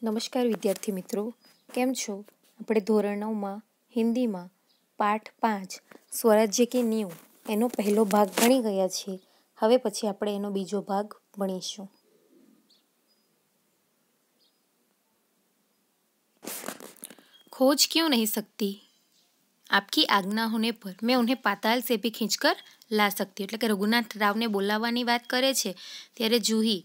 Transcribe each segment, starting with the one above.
નમસ્કાર વિદ્યાર્થી મિત્રો, કેમ છો? આપણે ધોરણ 9માં હિન્દીમાં પાઠ 5 સ્વરાજ્ય કે નીંવ એનો પહેલો ભાગ ભણી ગયા છીએ. હવે પછી આપણે એનો બીજો ભાગ ભણીશું. खोज क्यों नहीं सकती? आपकी आज्ञा होने पर मैं उन्हें पाताल से भी खींचकर ला सकती. એટલે કે રઘુનાથ રાવને બોલાવવાની વાત કરે છે ત્યારે જુહી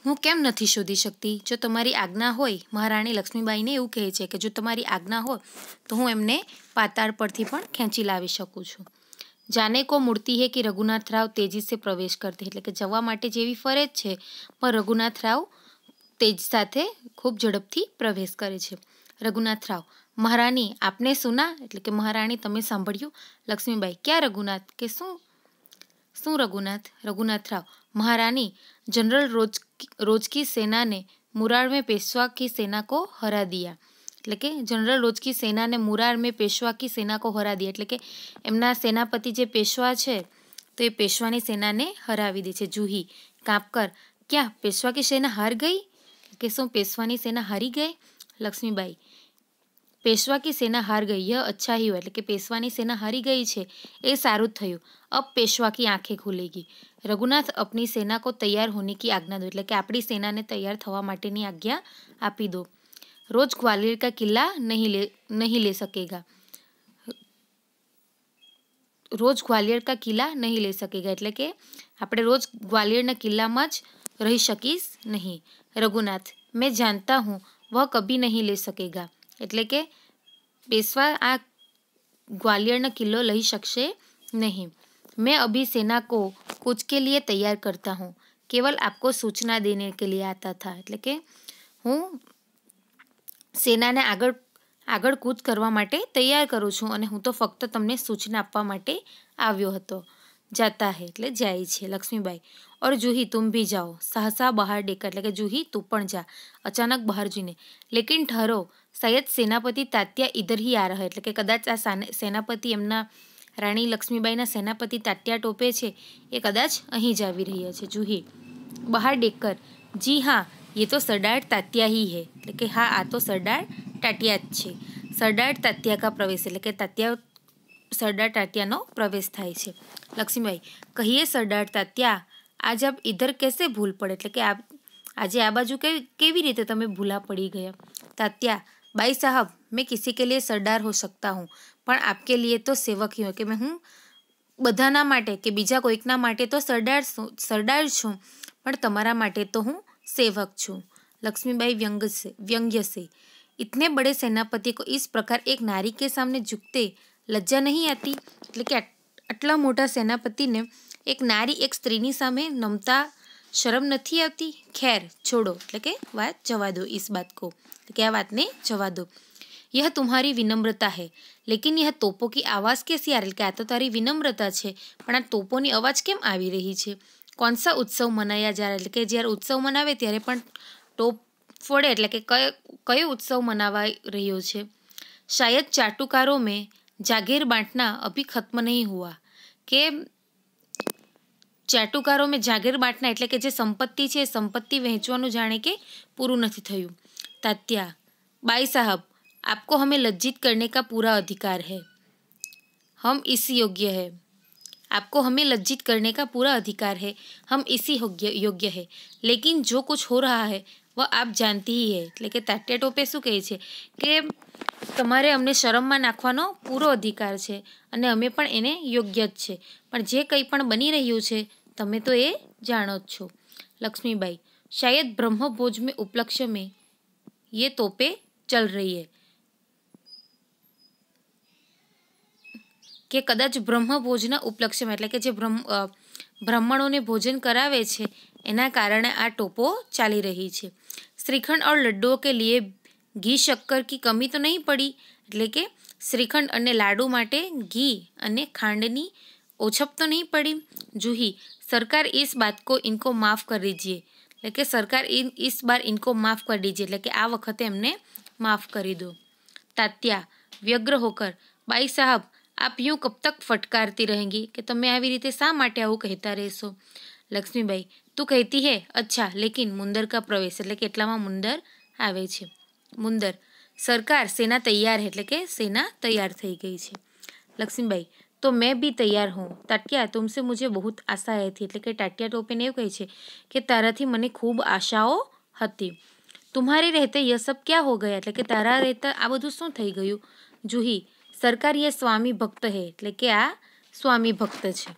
હું કેમ નથી શોધી શકતી? જો તમારી આજ્ઞા હોય, મહારાણી લક્ષ્મીબાઈને એવું કહે છે કે જો તમારી આજ્ઞા હોય તો હું એમને પાતાળ પરથી પણ ખેંચી લાવી શકું છું. જાને કો મૂર્તિ હે કે રઘુનાથ રાવ તેજી સે પ્રવેશ કરતે, એટલે કે જવા માટે જેવી ફરજ છે પણ રઘુનાથ રાવ તેજ સાથે ખૂબ ઝડપથી પ્રવેશ કરે છે. રઘુનાથ રાવ મહારાણી આપને સુના, એટલે કે મહારાણી તમે સાંભળ્યું? લક્ષ્મીબાઈ ક્યાં રઘુનાથ, કે શું રઘુનાથ? રઘુનાથ રાવ महारानी जनरल रोज की सेना ने मुरार में पेशवा की सेना को हरा दिया. એટલે કે જનરલ રોજ કી સેનાને મુરાર મેં પેશવા કી સેના કો હરા દિયા, એટલે કે એમના સેનાપતિ જે પેશવા છે તો એ પેશવાની સેનાને હરાવી દે છે. જુહી કાંપકર ક્યાં પેશવા કી સેના હાર ગઈ, કે શું પેશવાની સેના હારી ગઈ? લક્ષ્મીબાઈ पेशवा की सेना हार गई यह अच्छा ही हुआ, એટલે કે પેશવાની સેના હારી ગઈ છે એ સારું થયું. अब पेशवा की आंखें खुलेगी. रघुनाथ अपनी सेना को तैयार होने की आज्ञा दो, એટલે કે આપણી સેનાને તૈયાર થવા માટેની આજ્ઞા આપી દો. रोज ग्वालियर का किला नहीं ले सकेगा. રોજ ગ્વાલિયર કા કિલ્લા નહીં લે સકેગા, એટલે કે આપણે રોજ ગ્વાલિયરના કિલ્લામાં જ રહી શકીશ નહીં. રઘુનાથ મેં જાનતા હું વહ કભી નહીં લે સકેગા, એટલે કે પેશવા આ ગ્વાલિયરનો કિલ્લો લઈ શકશે નહીં. मैं अभी सेना को कूच के लिए तैयार करता हूँ, केवल आपको सूचना देने के लिए आता था, એટલે કે હું સેનાને આગળ કૂચ કરવા માટે તૈયાર કરું છું અને હું તો ફક્ત તમને સૂચના આપવા માટે આવ્યો હતો. જાતા હે એટલે જાય છે. લક્ષ્મીબાઈ और जूही तुम भी जाओ. सहसा बाहर देखकर, એટલે કે જુહી તું પણ જા. અચાનક બહાર જોઈને લેકિન ઠહરો, શાયદ સેનાપતિ તાત્યા ઇધર હી આ રહા, એટલે કે કદાચ આ સેનાપતિ એમના રાણી લક્ષ્મીબાઈના સેનાપતિ તાત્યા ટોપે છે એ કદાચ અહીં જ આવી રહ્યા છે. જુહી બહાર દેખકર જી હા ये तो सरदार तात्या ही है, એટલે કે હા આ તો સરદાર તાત્યા જ છે. સરદાર તાત્યા કા પ્રવેશ, એટલે કે સરદાર તાત્યાનો પ્રવેશ થાય છે. લક્ષ્મીબાઈ કહીએ સરદાર તાત્યા આજ આપ ઇધર કેસે ભૂલ પડે, એટલે કે આજે આ બાજુ કેવી રીતે તમે ભૂલા પડી ગયા? તાત્યા બાઈ સાહબ મેં કિસી કે લીએ સરદાર હો सकता हूँ પણ આપકે લીએ તો સેવક ही हूँ, કે મેં હું બધાના માટે કે બીજા કોઈકના માટે તો સરદાર છું પણ તમારા માટે તો હું सेवक છું. लक्ष्मीबाई व्यंग्य से इतने बड़े सेनापति को इस प्रकार एक नारी के सामने झुकते लज्जा नहीं आती, એટલે કે આટલા મોટા સેનાપતિને એક નારી એક સ્ત્રીની સામે નમતા શરમ નથી આવતી? ખેર છોડો, એટલે કે વાત જવા દો इस बात को, એટલે કે આ વાતને જવા દો. यह तुम्हारी विनम्रता है लेकिन यह तोपों की आवाज़ कैसी आ रही, કે આ તો તારી વિનમ્રતા છે પણ આ તોપોની અવાજ કેમ આવી રહી છે? कौन सा उत्सव मनाया जा रहा है, એટલે કે જ્યારે ઉત્સવ મનાવે ત્યારે પણ ટોપ ફોડે, એટલે કે કયો ઉત્સવ મનાવાઈ રહ્યો છે? શાયદ ચાટુકારો में जागीर बांटना अभी खत्म नहीं हुआ, કે ચાટુકારો में जागीर बांटना એટલે કે જે સંપત્તિ છે સંપત્તિ વહેંચવાનું જાણે કે પૂરું નથી થયું. તાત્યા बाई साहब आपको हमें लज्जित करने का पूरा अधिकार है, हम इसी योग्य है. आपको हमें लज्जित करने का पूरा अधिकार है, हम इसी योग्य है, लेकिन जो कुछ हो रहा है वह आप जानती ही है. એટલે કે તાત્યા ટોપે શું કહે છે કે તમારે અમને શરમમાં નાખવાનો પૂરો અધિકાર છે અને અમે પણ એને યોગ્ય જ છે, પણ જે કંઈ પણ બની રહ્યું છે તમે તો એ જાણો જ છો. લક્ષ્મીબાઈ શાયદ બ્રહ્મભોજ में उपलक्ष्य में ये तोपे चल रही है, કે કદાચ બ્રહ્મભોજના ઉપલક્ષ્યમાં, એટલે કે જે બ્રાહ્મણોને ભોજન કરાવે છે એના કારણે આ ટોપો ચાલી રહી છે. શ્રીખંડ और लड्डुओं के लिए घी शक्कर की कमी तो नहीं पड़ी, એટલે કે શ્રીખંડ અને લાડુ માટે ઘી અને ખાંડની ઓછપ તો નહીં પડી? જુહી સરકાર इस बात को इनको माफ़ कर दीजिए, એટલે કે સરકાર इस बार इनको माफ़ कर दीजिए, એટલે કે આ વખતે એમને માફ કરી દો. તાત્યા વ્યગ્ર હોકર બાઈ સાહબ आप यूँ कब तक फटकारती रहेंगी, કે તમે આવી રીતે શા માટે આવું કહેતા રહેશો? લક્ષ્મીબાઈ તું કહેતી હે અચ્છા લેકિન મુંદર કા પ્રવેશ, એટલે કે એટલામાં મુંદર आवे छे। मुंदर, सरकार सेना तैयार है एटले के सेना तैयार थई गई छे। लक्ष्मीबाई, तो मैं भी तैयार हूँ। टाटिया, तुमसे मुझे बहुत आशा थी। एटले के टाटिया टोपेने एवुं कहे छे के ताराथी मने खूब आशाओ हती। तुम्हारे रहते यह सब क्या हो गया? एटले के तारा रहता आ बधुं शुं थई गयुं? जूही, सरकार ये स्वामी भक्त है एटले के आ स्वामी भक्त छे।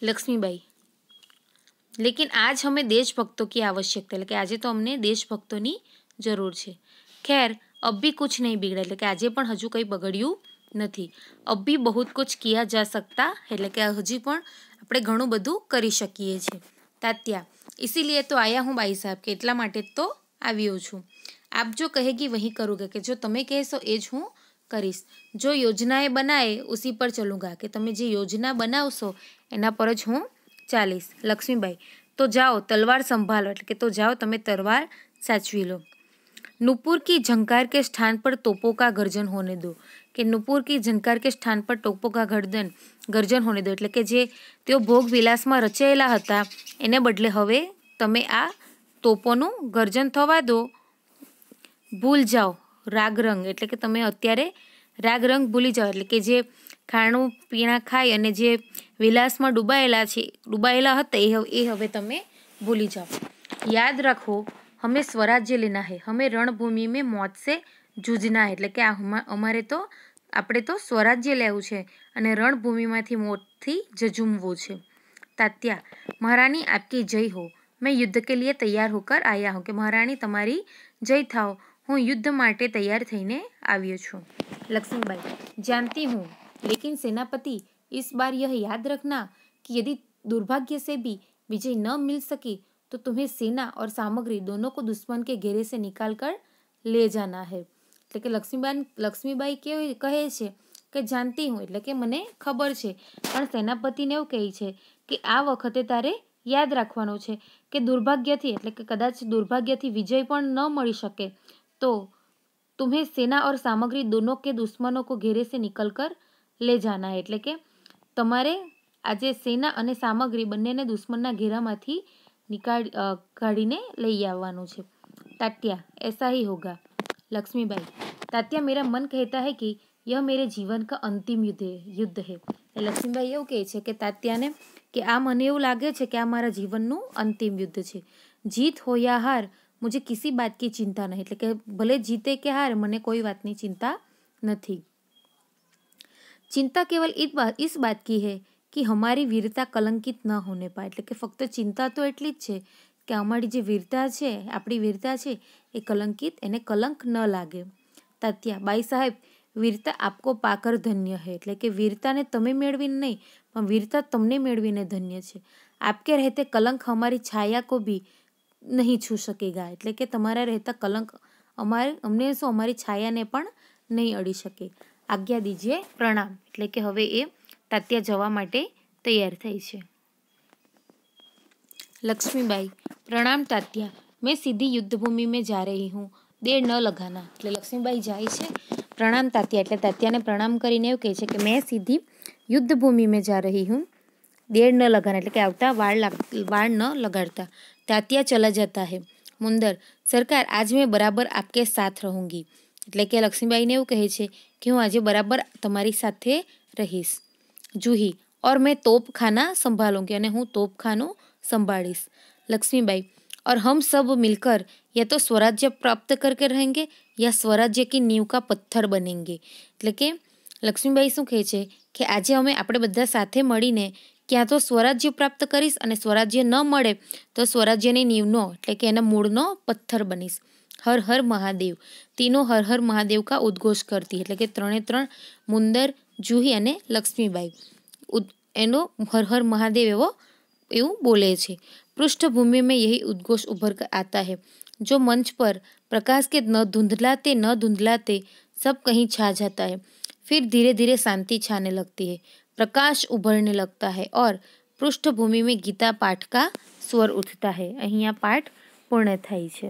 लक्ष्मीबाई, लेकिन आज हमें देशभक्तों की आवश्यकता है, आज तो हमने देशभक्तों की जरूर है। खैर, अब भी कुछ नहीं बिगड़ा, એટલે આજે પણ હજુ કંઈ બગડ્યું નથી। अब भी बहुत कुछ किया जा सकता, એટલે કે હજી પણ આપણે ઘણું બધું કરી શકીએ છીએ। તાત્યા, इसीलिए तो आया हूँ भाई साहब के એટલા માટે તો આવ્યો છું। आप जो कहेगी वही करूँगा, કે જો તમે કહેશો એ જ હું કરીશ। जो योजनाएं बनाए उसी पर चलूँगा, કે તમે જે યોજના બનાવશો એના પર જ હું ચાલીશ। લક્ષ્મીબાઈ, तो जाओ तलवार संभालो, એટલે કે તો જાઓ તમે તલવાર સાચવી લો। नूपुर की झंकार के स्थान पर तोपों का गर्जन होने दो, कि नूपुर की झंकार के स्थान पर टोपों का गर्जन होने दो, એટલે કે જે તેઓ ભોગ વિલાસમાં રચાયેલા હતા એને બદલે હવે તમે આ તોપોનું ગર્જન થવા દો। ભૂલ જાઓ રાગ રંગ, એટલે કે તમે અત્યારે રાગ રંગ ભૂલી જાઓ, એટલે કે જે ખાણું પીણા ખાઈ અને જે વિલાસમાં ડૂબાયેલા હતા એ હવે તમે ભૂલી જાઓ। याद रखो, हमें स्वराज्य लेना है, हमें रणभूमि में मौत से जूझना है, એટલે કે અમારે તો આપણે તો સ્વરાજ્ય લેવું છે અને રણભૂમિમાંથી મોતથી જજુમવું છે। તાત્યા, મહારાણી આપકી જય हो, मैं युद्ध के लिए तैयार होकर आया हूँ, કે મહારાણી તમારી જય થાઓ, હું युद्ध માટે તૈયાર થઈને આવ્યો છું। लक्ष्मीबाई, जानती हूँ, लेकिन सेनापति इस बार यह याद रखना कि यदि दुर्भाग्य से भी विजय न मिल सकी तो तुम्हें सेना और सामग्री दोनों को दुश्मन के घेरे से निकाल कर ले जाना है। એટલે કે લક્ષ્મીબાઈ કહે છે કે જાણતી હું, એટલે કે મને ખબર છે, પણ સેનાપતિને એવું કહે છે કે આ વખતે તારે યાદ રાખવાનું છે કે દુર્ભાગ્યથી, એટલે કે કદાચ દુર્ભાગ્યથી વિજય પણ ન મળી શકે તો तुम्हें सेना और सामग्री दोनों के दुश्मनों को घेरे से निकल कर ले जाना है, એટલે કે તમારે આજે સેના અને સામગ્રી બંનેને દુશ્મનના ઘેરામાંથી काढ़ीने लई आववानुं छे। तात्या, ऐसा ही होगा। लक्ष्मीबाई, तात्या, मेरा मन कहता है कि यह मेरे जीवन का अंतिम युद्ध है। लक्ष्मीबाई एवुं कहे छे के तात्याने कि आ मने एवुं लागे छे कि आ मारा जीवननुं अंतिम युद्ध छे। जीत हो या हार मुझे किसी बात की चिंता नहीं, એટલે કે ભલે जीते કે हार मने कोई बातनी चिंता नहीं। चिंता केवल इस बात की है कि हमारी वीरता कलंकित न होने पाए, એટલે કે ફક્ત ચિંતા તો એટલી જ છે કે અમારી જે વીરતા છે, આપણી વીરતા છે એ કલંકિત, એને કલંક ન લાગે। તાત્યા, બાઈ સાહેબ, વીરતા આપકો પાકર ધન્ય है, એટલે કે વીરતાને તમે મેળવીને નહીં પણ વીરતા તમને મેળવીને ધન્ય છે। आपके रहते कलंक हमारी छाया को भी नहीं छू सकेगा, એટલે કે તમારા રહેતા કલંક અમને શું અમારી છાયાને પણ નહીં અડી શકે। આજ્ઞા દીजिए, પ્રણામ, એટલે કે હવે એ તાત્યા જવા માટે તૈયાર થઈ છે। लक्ष्मीबाई, प्रणाम तात्या, मैं सीधी युद्धभूमि में जा रही हूँ, देर न लगाना। એટલે લક્ષ્મીબાઈ જાય છે પ્રણામ તાત્યા, એટલે તાત્યાને પ્રણામ કરીને એવું કહે છે કે મેં સીધી युद्धभूमि में जा रही हूँ, देर न लगाना, એટલે કે આવતા વાળ ન લગાડતા। तात्या चला जाता है। मुंदर, सरकार, आज मैं बराबर आपके साथ रहूँगी, એટલે કે લક્ષ્મીબાઈને એવું કહે છે કે હું આજે બરાબર તમારી સાથે રહીશ। जूही, और मैं तोपखाना संभालूंगी, અને હું તોપખાનું संभालीश। लक्ष्मीबाई, और हम सब मिलकर या तो स्वराज्य प्राप्त करके रहेंगे या स्वराज्य की नींव का पत्थर बनेंगे, એટલે કે લક્ષ્મીબાઈ શું કહે છે કે આજે અમે આપણે બધા સાથે મળીને ક્યાં તો સ્વરાજ્ય પ્રાપ્ત કરીશ અને સ્વરાજ્ય ન મળે તો સ્વરાજ્યની નીવનો, એટલે કે એના મૂળનો પથ્થર બનીશ। હર હર મહાદેવ, तीनों हर हर महादेव का उद्घोष करती, એટલે કે ત્રણે ત્રણ મુંદર, જૂહી અને લક્ષ્મીબાઈ એનો હર હર મહાદેવ એવું बोले छे। पृष्ठभूमि में यही उद्घोष उभर कर आता है, जो मंच पर प्रकाश के न धुंधलाते सब कहीं छा जाता है, फिर धीरे धीरे शांति छाने लगती है, प्रकाश उभरने लगता है और पृष्ठभूमि में गीता पाठ का स्वर उठता है। अहींया पाठ पूर्ण थाय छे।